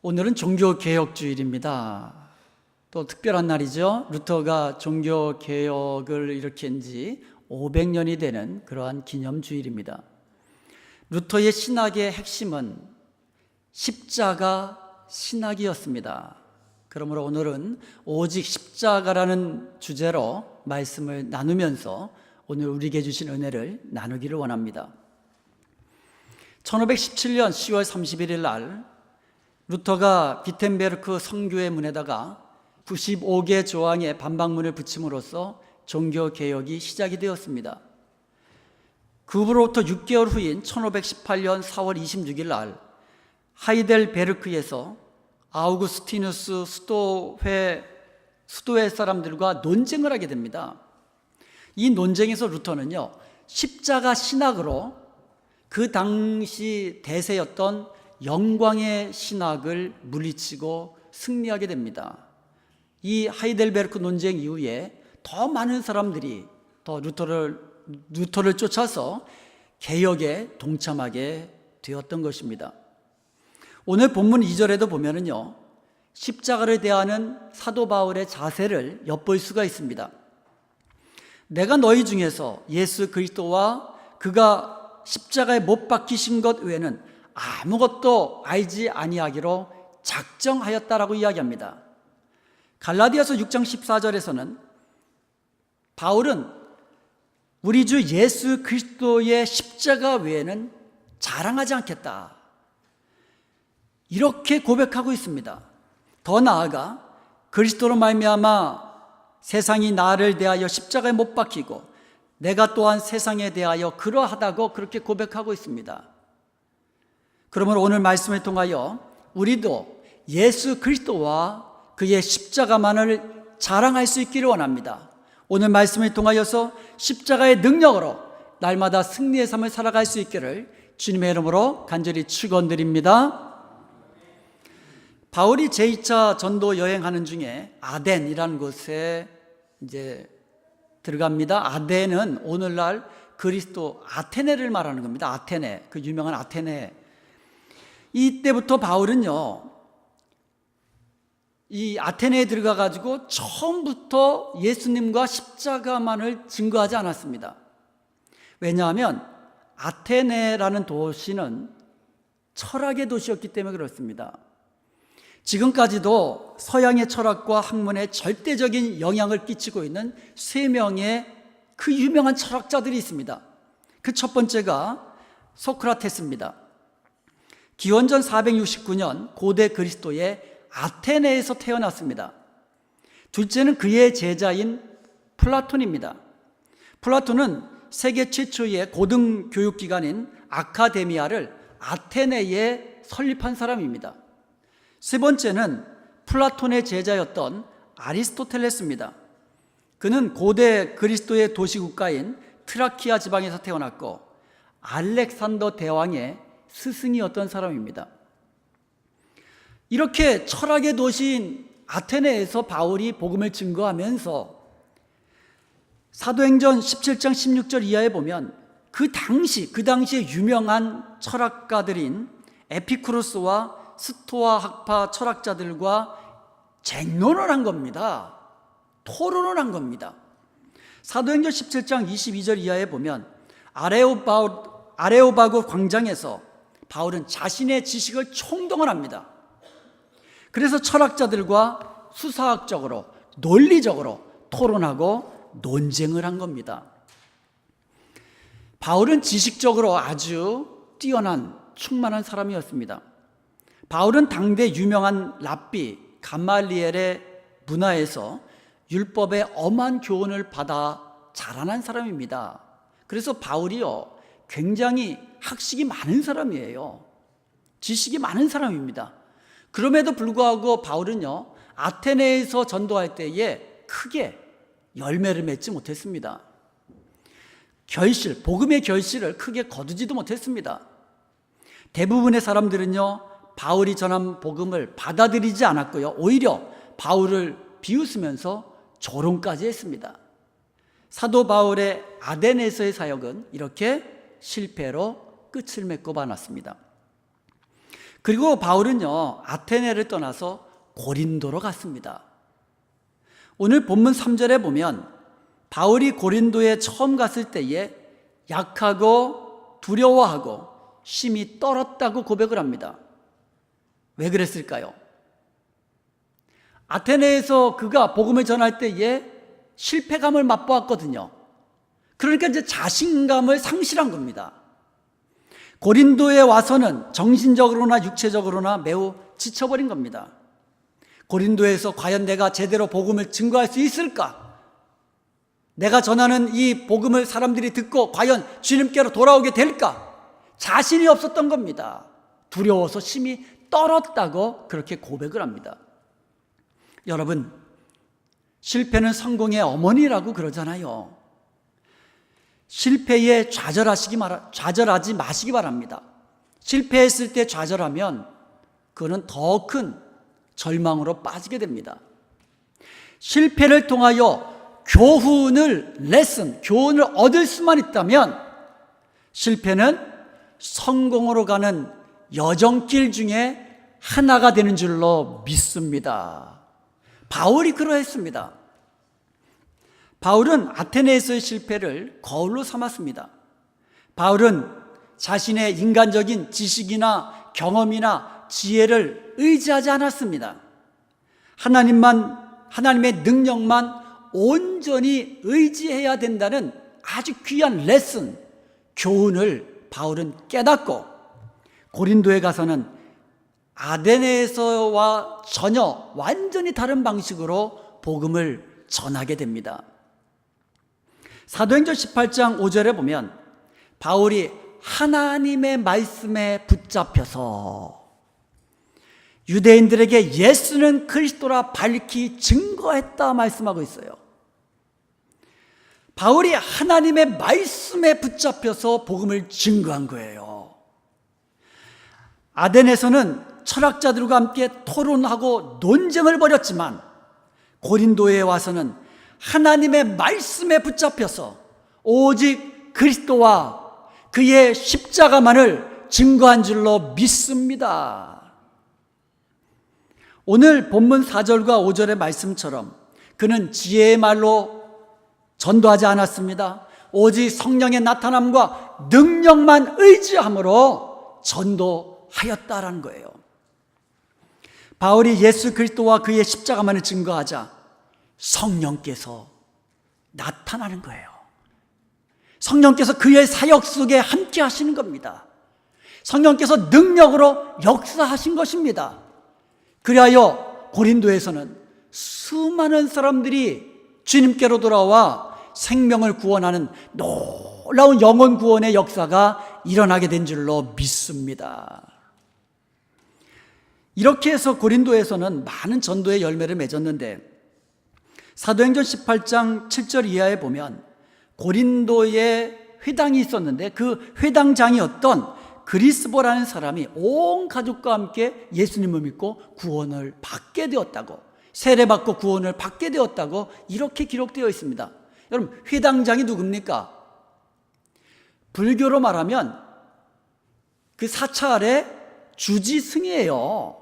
오늘은 종교개혁주일입니다. 또 특별한 날이죠. 루터가 종교개혁을 일으킨 지 500년이 되는 그러한 기념주일입니다. 루터의 신학의 핵심은 십자가 신학이었습니다. 그러므로 오늘은 오직 십자가라는 주제로 말씀을 나누면서 오늘 우리에게 주신 은혜를 나누기를 원합니다. 1517년 10월 31일 날 루터가 비텐베르크 성교의 문에다가 95개 조항의 반박문을 붙임으로써 종교개혁이 시작이 되었습니다. 그로부터 6개월 후인 1518년 4월 26일 날 하이델베르크에서 아우구스티누스 수도회 사람들과 논쟁을 하게 됩니다. 이 논쟁에서 루터는요, 십자가 신학으로 그 당시 대세였던 영광의 신학을 물리치고 승리하게 됩니다. 이 하이델베르크 논쟁 이후에 더 많은 사람들이 더 루터를 쫓아서 개혁에 동참하게 되었던 것입니다. 오늘 본문 2절에도 보면은요, 십자가를 대하는 사도 바울의 자세를 엿볼 수가 있습니다. 내가 너희 중에서 예수 그리스도와 그가 십자가에 못 박히신 것 외에는 아무것도 알지 아니하기로 작정하였다라고 이야기합니다. 갈라디아서 6장 14절에서는 바울은 우리 주 예수 그리스도의 십자가 외에는 자랑하지 않겠다, 이렇게 고백하고 있습니다. 더 나아가 그리스도로 말미암아 세상이 나를 대하여 십자가에 못 박히고 내가 또한 세상에 대하여 그러하다고 그렇게 고백하고 있습니다. 그러면 오늘 말씀을 통하여 우리도 예수 그리스도와 그의 십자가만을 자랑할 수 있기를 원합니다. 오늘 말씀을 통하여서 십자가의 능력으로 날마다 승리의 삶을 살아갈 수 있기를 주님의 이름으로 간절히 축원드립니다. 바울이 제2차 전도 여행하는 중에 아덴이라는 곳에 이제 들어갑니다. 아덴은 오늘날 그리스도 아테네를 말하는 겁니다. 아테네, 그 유명한 아테네. 이때부터 바울은요, 이 아테네에 들어가 가지고 처음부터 예수님과 십자가만을 증거하지 않았습니다. 왜냐하면 아테네라는 도시는 철학의 도시였기 때문에 그렇습니다. 지금까지도 서양의 철학과 학문에 절대적인 영향을 끼치고 있는 3명의 그 유명한 철학자들이 있습니다. 그 첫 번째가 소크라테스입니다. 기원전 469년 고대 그리스도의 아테네에서 태어났습니다. 둘째는 그의 제자인 플라톤입니다. 플라톤은 세계 최초의 고등교육기관인 아카데미아를 아테네에 설립한 사람입니다. 세 번째는 플라톤의 제자였던 아리스토텔레스입니다. 그는 고대 그리스도의 도시국가인 트라키아 지방에서 태어났고 알렉산더 대왕의 스승이었던 사람입니다. 이렇게 철학의 도시인 아테네에서 바울이 복음을 증거하면서 사도행전 17장 16절 이하에 보면 그 당시에 유명한 철학가들인 에피쿠로스와 스토아 학파 철학자들과 쟁론을 한 겁니다. 토론을 한 겁니다. 사도행전 17장 22절 이하에 보면 아레오바고 광장에서 바울은 자신의 지식을 총동원 합니다. 그래서 철학자들과 수사학적으로 논리적으로 토론하고 논쟁을 한 겁니다. 바울은 지식적으로 아주 뛰어난 충만한 사람이었습니다. 바울은 당대 유명한 랍비 감말리엘의 문화에서 율법의 엄한 교훈을 받아 자라난 사람입니다. 그래서 바울이요, 굉장히 학식이 많은 사람이에요. 지식이 많은 사람입니다. 그럼에도 불구하고 바울은요, 아테네에서 전도할 때에 크게 열매를 맺지 못했습니다. 복음의 결실을 크게 거두지도 못했습니다. 대부분의 사람들은요, 바울이 전한 복음을 받아들이지 않았고요, 오히려 바울을 비웃으면서 조롱까지 했습니다. 사도 바울의 아덴에서의 사역은 이렇게 실패로 끝을 맺고 말았습니다. 그리고 바울은요, 아테네를 떠나서 고린도로 갔습니다. 오늘 본문 3절에 보면 바울이 고린도에 처음 갔을 때에 약하고 두려워하고 심히 떨었다고 고백을 합니다. 왜 그랬을까요? 아테네에서 그가 복음을 전할 때에 실패감을 맛보았거든요. 그러니까 이제 자신감을 상실한 겁니다. 고린도에 와서는 정신적으로나 육체적으로나 매우 지쳐버린 겁니다. 고린도에서 과연 내가 제대로 복음을 증거할 수 있을까? 내가 전하는 이 복음을 사람들이 듣고 과연 주님께로 돌아오게 될까? 자신이 없었던 겁니다. 두려워서 심히 떨었다고 그렇게 고백을 합니다. 여러분, 실패는 성공의 어머니라고 그러잖아요. 실패에 좌절하지 마시기 바랍니다. 실패했을 때 좌절하면 그거는 더 큰 절망으로 빠지게 됩니다. 실패를 통하여 교훈을 얻을 수만 있다면 실패는 성공으로 가는 여정길 중에 하나가 되는 줄로 믿습니다. 바울이 그러했습니다. 바울은 아테네에서의 실패를 거울로 삼았습니다. 바울은 자신의 인간적인 지식이나 경험이나 지혜를 의지하지 않았습니다. 하나님의 능력만 온전히 의지해야 된다는 아주 귀한 교훈을 바울은 깨닫고 고린도에 가서는 아테네에서와 전혀 완전히 다른 방식으로 복음을 전하게 됩니다. 사도행전 18장 5절에 보면 바울이 하나님의 말씀에 붙잡혀서 유대인들에게 예수는 그리스도라 밝히 증거했다 말씀하고 있어요. 바울이 하나님의 말씀에 붙잡혀서 복음을 증거한 거예요. 아덴에서는 철학자들과 함께 토론하고 논쟁을 벌였지만 고린도에 와서는 하나님의 말씀에 붙잡혀서 오직 그리스도와 그의 십자가만을 증거한 줄로 믿습니다. 오늘 본문 4절과 5절의 말씀처럼 그는 지혜의 말로 전도하지 않았습니다. 오직 성령의 나타남과 능력만 의지함으로 전도하였다라는 거예요. 바울이 예수 그리스도와 그의 십자가만을 증거하자 성령께서 나타나는 거예요. 성령께서 그의 사역 속에 함께 하시는 겁니다. 성령께서 능력으로 역사하신 것입니다. 그리하여 고린도에서는 수많은 사람들이 주님께로 돌아와 생명을 구원하는 놀라운 영혼 구원의 역사가 일어나게 된 줄로 믿습니다. 이렇게 해서 고린도에서는 많은 전도의 열매를 맺었는데 사도행전 18장 7절 이하에 보면 고린도에 회당이 있었는데 그 회당장이었던 그리스보라는 사람이 온 가족과 함께 예수님을 믿고 구원을 받게 되었다고, 세례받고 구원을 받게 되었다고 이렇게 기록되어 있습니다. 여러분, 회당장이 누굽니까? 불교로 말하면 그 사찰의 주지승이에요.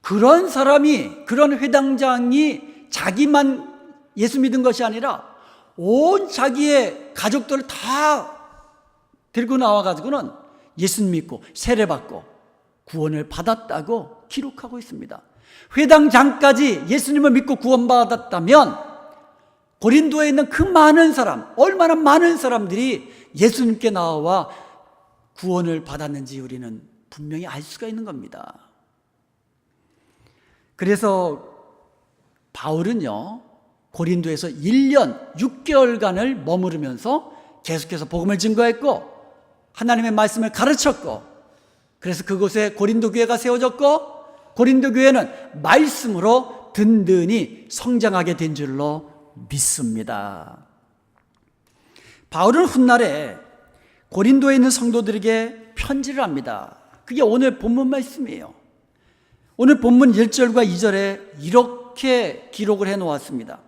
그런 사람이, 그런 회당장이 자기만 예수 믿은 것이 아니라 온 자기의 가족들을 다 들고 나와가지고는 예수 믿고 세례받고 구원을 받았다고 기록하고 있습니다. 회당장까지 예수님을 믿고 구원받았다면 고린도에 있는 그 많은 사람, 얼마나 많은 사람들이 예수님께 나와 구원을 받았는지 우리는 분명히 알 수가 있는 겁니다. 그래서 바울은요, 고린도에서 1년 6개월간을 머무르면서 계속해서 복음을 증거했고 하나님의 말씀을 가르쳤고, 그래서 그곳에 고린도 교회가 세워졌고 고린도 교회는 말씀으로 든든히 성장하게 된 줄로 믿습니다. 바울은 훗날에 고린도에 있는 성도들에게 편지를 합니다. 그게 오늘 본문 말씀이에요. 오늘 본문 1절과 2절에 이렇게 기록을 해놓았습니다.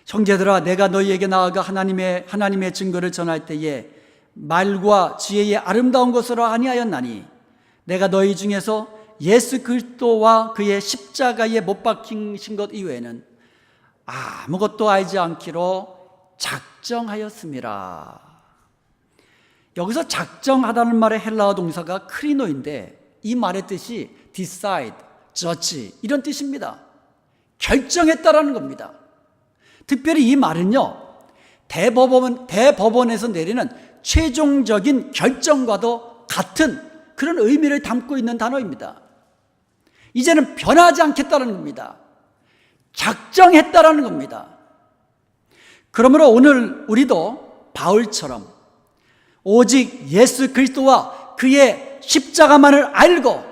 형제들아, 내가 너희에게 나아가 하나님의 증거를 전할 때에 말과 지혜의 아름다운 것으로 아니하였나니 내가 너희 중에서 예수 그리스도와 그의 십자가에 못 박히신 것 이외에는 아무것도 알지 않기로 작정하였음이라. 여기서 작정하다는 말의 헬라어 동사가 크리노인데 이 말의 뜻이 decide, judge 이런 뜻입니다. 결정했다라는 겁니다. 특별히 이 말은요, 대법원에서 내리는 최종적인 결정과도 같은 그런 의미를 담고 있는 단어입니다. 이제는 변하지 않겠다는 겁니다. 작정했다라는 겁니다. 그러므로 오늘 우리도 바울처럼 오직 예수 그리스도와 그의 십자가만을 알고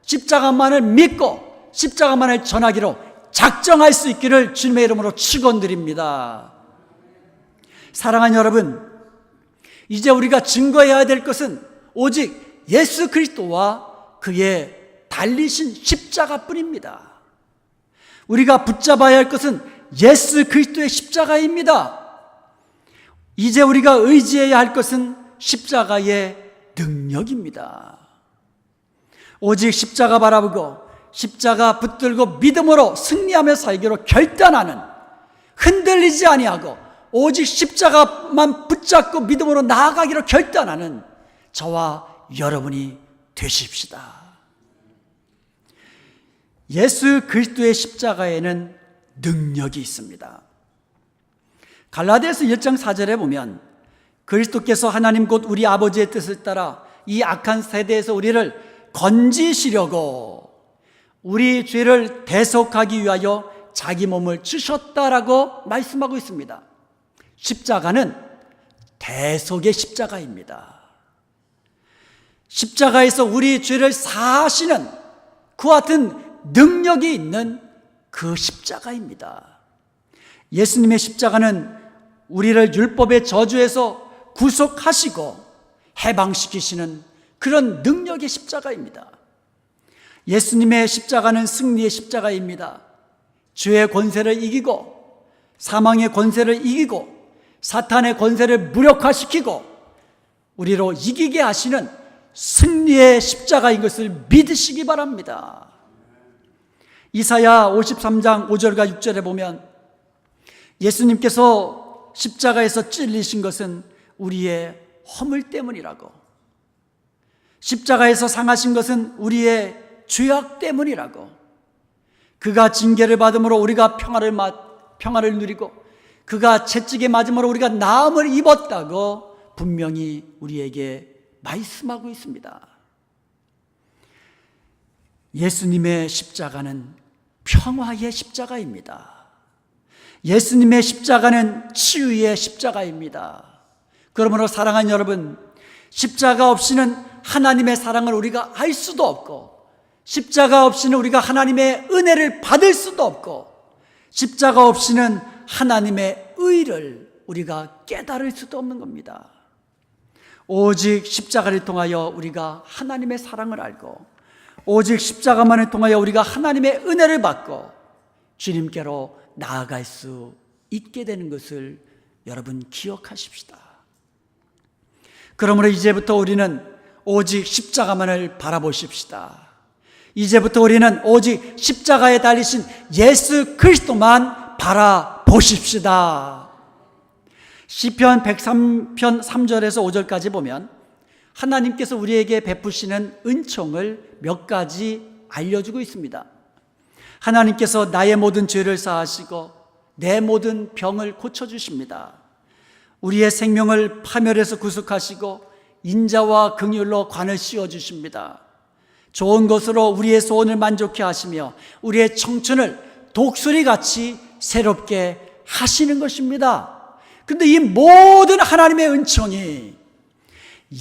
십자가만을 믿고 십자가만을 전하기로 작정할 수 있기를 주님의 이름으로 축원드립니다. 사랑하는 여러분, 이제 우리가 증거해야 될 것은 오직 예수 그리스도와 그의 달리신 십자가뿐입니다. 우리가 붙잡아야 할 것은 예수 그리스도의 십자가입니다. 이제 우리가 의지해야 할 것은 십자가의 능력입니다. 오직 십자가 바라보고 십자가 붙들고 믿음으로 승리하며 살기로 결단하는, 흔들리지 아니하고 오직 십자가만 붙잡고 믿음으로 나아가기로 결단하는 저와 여러분이 되십시다. 예수 그리스도의 십자가에는 능력이 있습니다. 갈라디아서 1장 4절에 보면 그리스도께서 하나님 곧 우리 아버지의 뜻을 따라 이 악한 세대에서 우리를 건지시려고 우리 죄를 대속하기 위하여 자기 몸을 주셨다라고 말씀하고 있습니다. 십자가는 대속의 십자가입니다. 십자가에서 우리 죄를 사하시는 그와 같은 능력이 있는 그 십자가입니다. 예수님의 십자가는 우리를 율법의 저주에서 구속하시고 해방시키시는 그런 능력의 십자가입니다. 예수님의 십자가는 승리의 십자가입니다. 죄의 권세를 이기고 사망의 권세를 이기고 사탄의 권세를 무력화시키고 우리로 이기게 하시는 승리의 십자가인 것을 믿으시기 바랍니다. 이사야 53장 5절과 6절에 보면 예수님께서 십자가에서 찔리신 것은 우리의 허물 때문이라고, 십자가에서 상하신 것은 우리의 죄악 때문이라고, 그가 징계를 받음으로 우리가 평화를 누리고 그가 채찍에 맞음으로 우리가 나음을 입었다고 분명히 우리에게 말씀하고 있습니다. 예수님의 십자가는 평화의 십자가입니다. 예수님의 십자가는 치유의 십자가입니다. 그러므로 사랑하는 여러분, 십자가 없이는 하나님의 사랑을 우리가 알 수도 없고, 십자가 없이는 우리가 하나님의 은혜를 받을 수도 없고, 십자가 없이는 하나님의 의를 우리가 깨달을 수도 없는 겁니다. 오직 십자가를 통하여 우리가 하나님의 사랑을 알고 오직 십자가만을 통하여 우리가 하나님의 은혜를 받고 주님께로 나아갈 수 있게 되는 것을 여러분 기억하십시다. 그러므로 이제부터 우리는 오직 십자가만을 바라보십시다. 이제부터 우리는 오직 십자가에 달리신 예수 그리스도만 바라보십시다. 시편 103편 3절에서 5절까지 보면 하나님께서 우리에게 베푸시는 은총을 몇 가지 알려주고 있습니다. 하나님께서 나의 모든 죄를 사하시고 내 모든 병을 고쳐주십니다. 우리의 생명을 파멸해서 구속하시고 인자와 긍휼로 관을 씌워주십니다. 좋은 것으로 우리의 소원을 만족해 하시며 우리의 청춘을 독수리같이 새롭게 하시는 것입니다. 그런데 이 모든 하나님의 은총이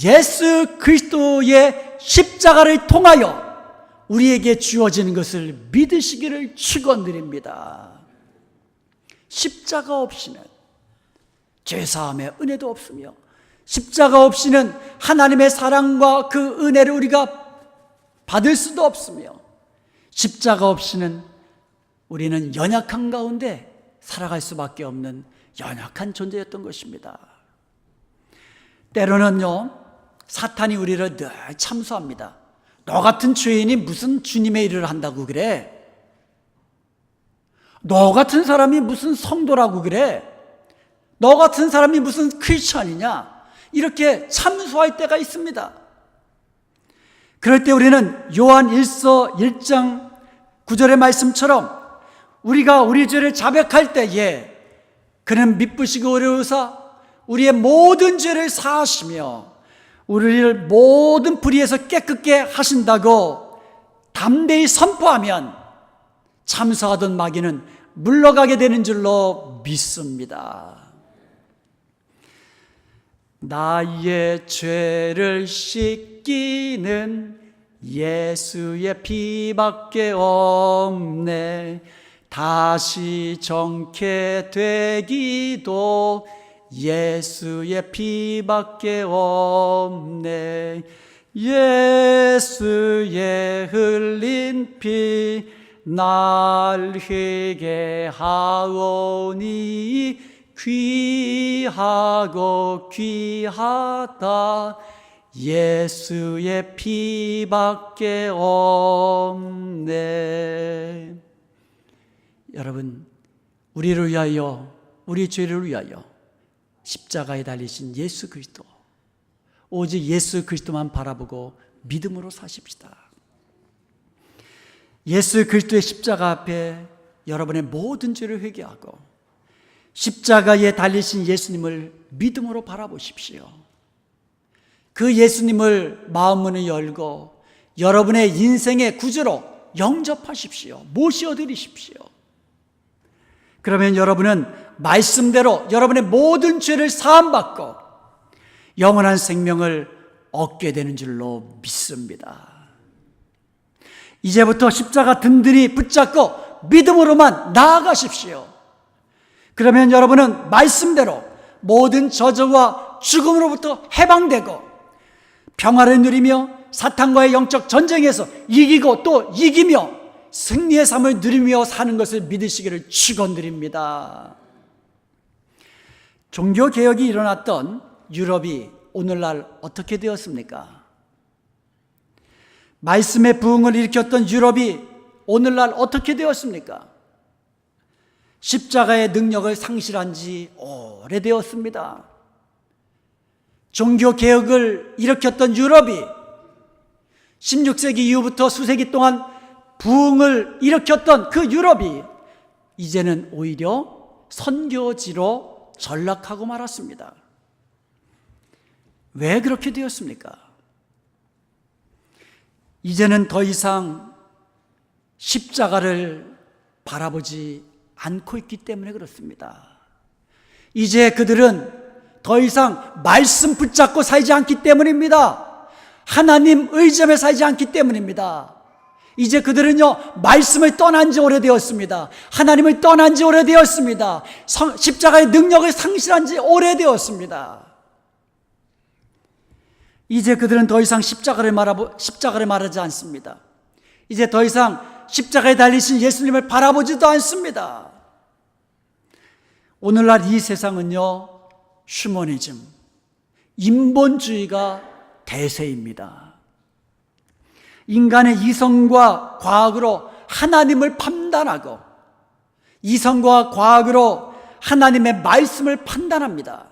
예수 그리스도의 십자가를 통하여 우리에게 주어지는 것을 믿으시기를 축원드립니다. 십자가 없이는 죄사함의 은혜도 없으며 십자가 없이는 하나님의 사랑과 그 은혜를 우리가 받을 수도 없으며 십자가 없이는 우리는 연약한 가운데 살아갈 수밖에 없는 연약한 존재였던 것입니다. 때로는요, 사탄이 우리를 늘 참소합니다. 너 같은 죄인이 무슨 주님의 일을 한다고 그래? 너 같은 사람이 무슨 성도라고 그래? 너 같은 사람이 무슨 크리스천이냐? 이렇게 참소할 때가 있습니다. 그럴 때 우리는 요한 1서 1장 9절의 말씀처럼 우리가 우리 죄를 자백할 때에 그는 미쁘시고 의로우사 우리의 모든 죄를 사하시며 우리를 모든 불의에서 깨끗게 하신다고 담대히 선포하면 참소하던 마귀는 물러가게 되는 줄로 믿습니다. 나의 죄를 씻기는 예수의 피밖에 없네. 다시 정케 되기도 예수의 피밖에 없네. 예수의 흘린 피 날 희게 하오니 귀하고 귀하다. 예수의 피밖에 없네. 여러분, 우리를 위하여, 우리 죄를 위하여 십자가에 달리신 예수 그리스도, 오직 예수 그리스도만 바라보고 믿음으로 사십시다. 예수 그리스도의 십자가 앞에 여러분의 모든 죄를 회개하고 십자가에 달리신 예수님을 믿음으로 바라보십시오. 그 예수님을 마음문을 열고 여러분의 인생의 구주로 영접하십시오. 모셔드리십시오. 그러면 여러분은 말씀대로 여러분의 모든 죄를 사함받고 영원한 생명을 얻게 되는 줄로 믿습니다. 이제부터 십자가 든든히 붙잡고 믿음으로만 나아가십시오. 그러면 여러분은 말씀대로 모든 저주와 죽음으로부터 해방되고 평화를 누리며 사탄과의 영적 전쟁에서 이기고 또 이기며 승리의 삶을 누리며 사는 것을 믿으시기를 축원드립니다. 종교개혁이 일어났던 유럽이 오늘날 어떻게 되었습니까? 말씀의 부흥을 일으켰던 유럽이 오늘날 어떻게 되었습니까? 십자가의 능력을 상실한 지 오래되었습니다. 종교개혁을 일으켰던 유럽이 16세기 이후부터 수세기 동안 부흥을 일으켰던 그 유럽이 이제는 오히려 선교지로 전락하고 말았습니다. 왜 그렇게 되었습니까? 이제는 더 이상 십자가를 바라보지 않고 있기 때문에 그렇습니다. 이제 그들은 더 이상 말씀 붙잡고 살지 않기 때문입니다. 하나님 의점에 살지 않기 때문입니다. 이제 그들은요, 말씀을 떠난 지 오래되었습니다. 하나님을 떠난 지 오래되었습니다. 십자가의 능력을 상실한 지 오래되었습니다. 이제 그들은 더 이상 십자가를 말하지 않습니다. 이제 더 이상 십자가에 달리신 예수님을 바라보지도 않습니다. 오늘날 이 세상은요, 휴머니즘, 인본주의가 대세입니다. 인간의 이성과 과학으로 하나님을 판단하고 이성과 과학으로 하나님의 말씀을 판단합니다.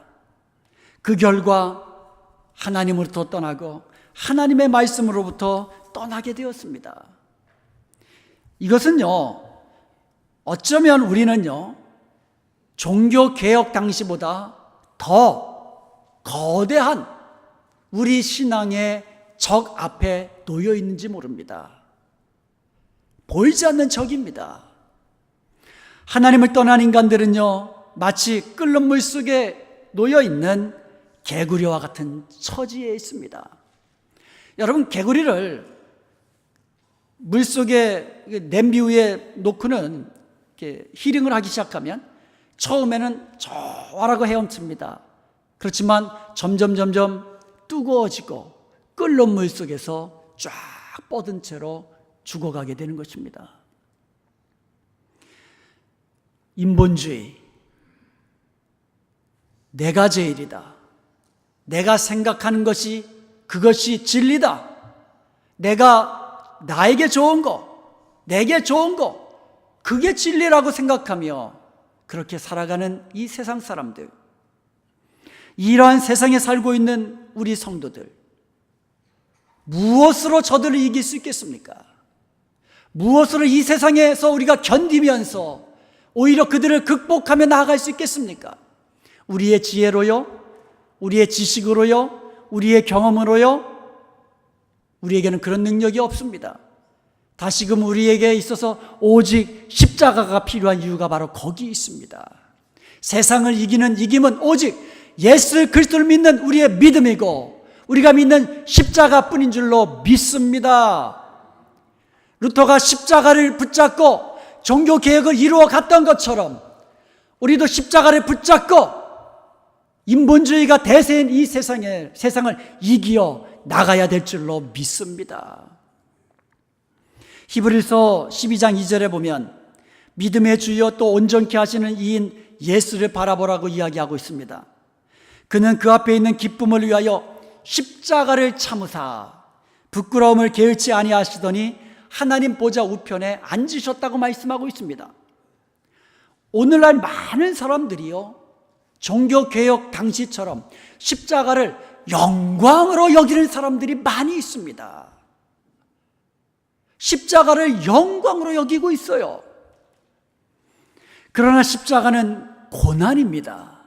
그 결과 하나님으로부터 떠나고 하나님의 말씀으로부터 떠나게 되었습니다. 이것은요, 어쩌면 우리는요, 종교개혁 당시보다 더 거대한 우리 신앙의 적 앞에 놓여 있는지 모릅니다. 보이지 않는 적입니다. 하나님을 떠난 인간들은요, 마치 끓는 물 속에 놓여 있는 개구리와 같은 처지에 있습니다. 여러분, 개구리를 물 속에 냄비 위에 놓고는 이렇게 히링을 하기 시작하면 처음에는 저라고 헤엄칩니다. 그렇지만 점점 뜨거워지고 끓는 물 속에서 쫙 뻗은 채로 죽어가게 되는 것입니다. 인본주의, 내가 제일이다. 내가 생각하는 것이 그것이 진리다. 내가 나에게 좋은 거, 내게 좋은 거, 그게 진리라고 생각하며 그렇게 살아가는 이 세상 사람들, 이러한 세상에 살고 있는 우리 성도들, 무엇으로 저들을 이길 수 있겠습니까? 무엇으로 이 세상에서 우리가 견디면서 오히려 그들을 극복하며 나아갈 수 있겠습니까? 우리의 지혜로요? 우리의 지식으로요? 우리의 경험으로요? 우리에게는 그런 능력이 없습니다. 다시금 우리에게 있어서 오직 십자가가 필요한 이유가 바로 거기 있습니다. 세상을 이기는 이김은 오직 예수 그리스도를 믿는 우리의 믿음이고 우리가 믿는 십자가뿐인 줄로 믿습니다. 루터가 십자가를 붙잡고 종교개혁을 이루어 갔던 것처럼 우리도 십자가를 붙잡고 인본주의가 대세인 이 세상을 이기어 나가야 될 줄로 믿습니다. 히브리서 12장 2절에 보면 믿음의 주여 또 온전케 하시는 이인 예수를 바라보라고 이야기하고 있습니다. 그는 그 앞에 있는 기쁨을 위하여 십자가를 참으사 부끄러움을 게을치 아니하시더니 하나님 보좌 우편에 앉으셨다고 말씀하고 있습니다. 오늘날 많은 사람들이요, 종교개혁 당시처럼 십자가를 영광으로 여기는 사람들이 많이 있습니다. 십자가를 영광으로 여기고 있어요. 그러나 십자가는 고난입니다.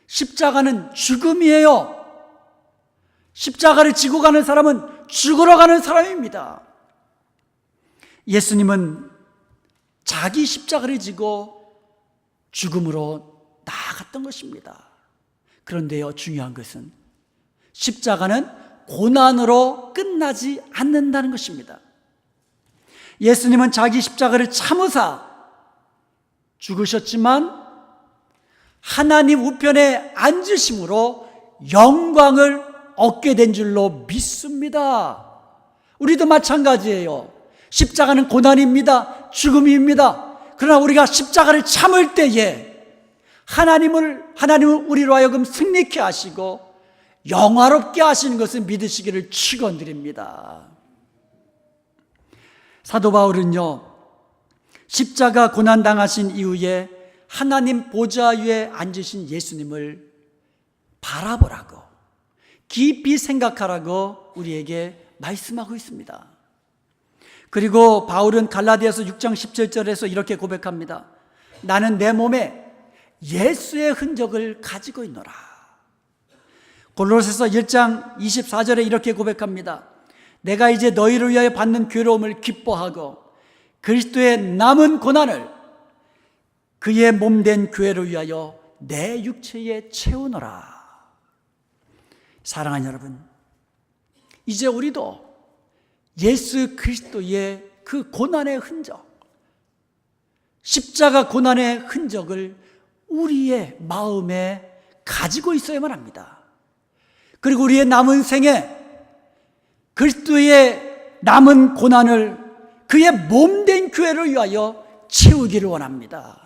십자가는 죽음이에요. 십자가를 지고 가는 사람은 죽으러 가는 사람입니다. 예수님은 자기 십자가를 지고 죽음으로 나아갔던 것입니다. 그런데요, 중요한 것은 십자가는 고난으로 끝나지 않는다는 것입니다. 예수님은 자기 십자가를 참으사 죽으셨지만 하나님 우편에 앉으심으로 영광을 얻게 된 줄로 믿습니다. 우리도 마찬가지예요. 십자가는 고난입니다. 죽음입니다. 그러나 우리가 십자가를 참을 때에 하나님은 우리로 하여금 승리케 하시고 영화롭게 하시는 것을 믿으시기를 축원드립니다. 사도 바울은요, 십자가 고난 당하신 이후에 하나님 보좌 위에 앉으신 예수님을 바라보라고, 깊이 생각하라고 우리에게 말씀하고 있습니다. 그리고 바울은 갈라디아서 6장 17절에서 이렇게 고백합니다. 나는 내 몸에 예수의 흔적을 가지고 있노라. 골로새서 1장 24절에 이렇게 고백합니다. 내가 이제 너희를 위하여 받는 괴로움을 기뻐하고 그리스도의 남은 고난을 그의 몸된 교회를 위하여 내 육체에 채우노라. 사랑하는 여러분, 이제 우리도 예수 그리스도의 그 고난의 흔적, 십자가 고난의 흔적을 우리의 마음에 가지고 있어야만 합니다. 그리고 우리의 남은 생에 그리스도의 남은 고난을 그의 몸된 교회를 위하여 채우기를 원합니다.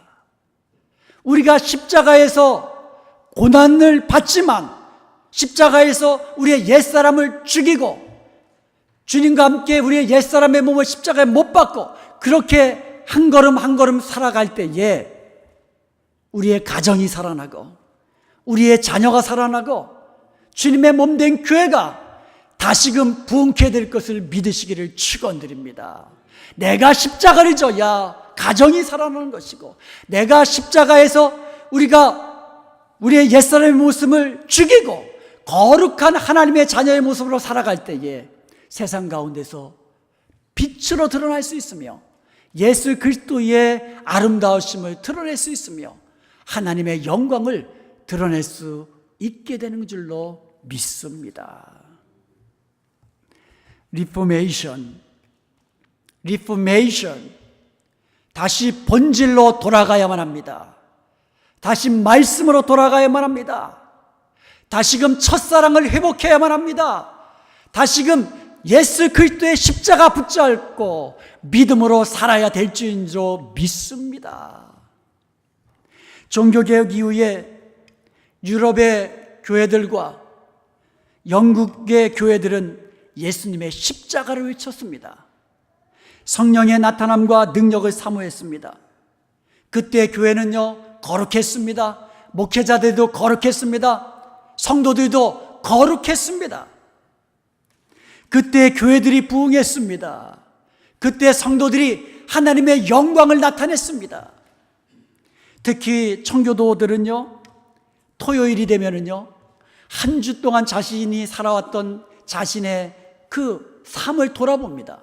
우리가 십자가에서 고난을 받지만 십자가에서 우리의 옛사람을 죽이고 주님과 함께 우리의 옛사람의 몸을 십자가에 못 박고 그렇게 한 걸음 한 걸음 살아갈 때에 우리의 가정이 살아나고 우리의 자녀가 살아나고 주님의 몸된 교회가 다시금 부흥케 될 것을 믿으시기를 축원드립니다. 내가 십자가를 져야 가정이 살아나는 것이고, 내가 십자가에서 우리의 옛사람의 모습을 죽이고 거룩한 하나님의 자녀의 모습으로 살아갈 때에 세상 가운데서 빛으로 드러날 수 있으며 예수 그리스도의 아름다우심을 드러낼 수 있으며 하나님의 영광을 드러낼 수 있게 되는 줄로 믿습니다. 리포메이션, 다시 본질로 돌아가야만 합니다. 다시 말씀으로 돌아가야만 합니다. 다시금 첫사랑을 회복해야만 합니다. 다시금 예수 그리스도의 십자가 붙잡고 믿음으로 살아야 될 줄로 믿습니다. 종교개혁 이후에 유럽의 교회들과 영국의 교회들은 예수님의 십자가를 외쳤습니다. 성령의 나타남과 능력을 사모했습니다. 그때 교회는요, 거룩했습니다. 목회자들도 거룩했습니다. 성도들도 거룩했습니다. 그때 교회들이 부흥했습니다. 그때 성도들이 하나님의 영광을 나타냈습니다. 특히 청교도들은요, 토요일이 되면은요, 한 주 동안 자신이 살아왔던 자신의 그 삶을 돌아봅니다.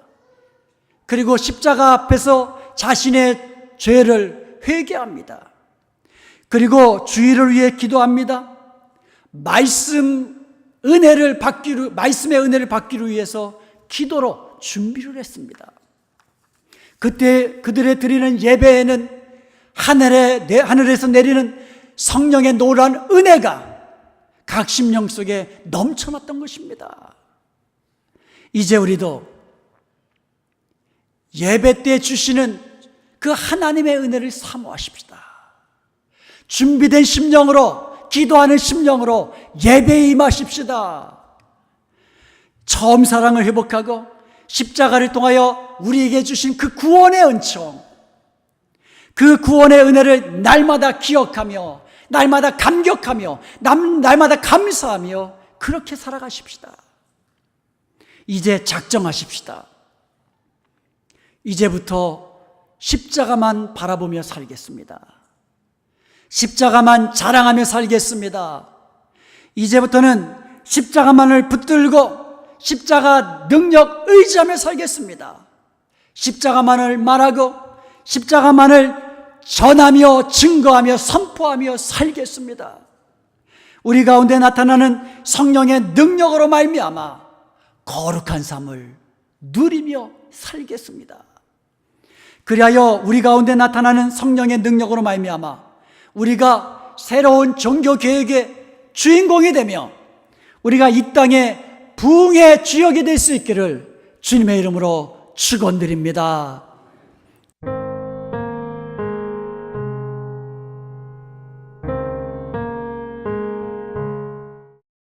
그리고 십자가 앞에서 자신의 죄를 회개합니다. 그리고 주의를 위해 기도합니다. 말씀의 은혜를 받기를 위해서 기도로 준비를 했습니다. 그때 그들의 드리는 예배에는 하늘에서 내리는 성령의 노란 은혜가 각 심령 속에 넘쳐났던 것입니다. 이제 우리도 예배 때 주시는 그 하나님의 은혜를 사모하십시다. 준비된 심령으로, 기도하는 심령으로 예배에 임하십시다. 처음 사랑을 회복하고 십자가를 통하여 우리에게 주신 그 구원의 은총, 그 구원의 은혜를 날마다 기억하며, 날마다 감격하며, 날마다 감사하며 그렇게 살아가십시다. 이제 작정하십시다. 이제부터 십자가만 바라보며 살겠습니다. 십자가만 자랑하며 살겠습니다. 이제부터는 십자가만을 붙들고 십자가 능력 의지하며 살겠습니다. 십자가만을 말하고 십자가만을 전하며 증거하며 선포하며 살겠습니다. 우리 가운데 나타나는 성령의 능력으로 말미암아 거룩한 삶을 누리며 살겠습니다. 그리하여 우리 가운데 나타나는 성령의 능력으로 말미암아 우리가 새로운 종교 계획의 주인공이 되며 우리가 이 땅에 부흥의 주역이 될 수 있기를 주님의 이름으로 축원드립니다.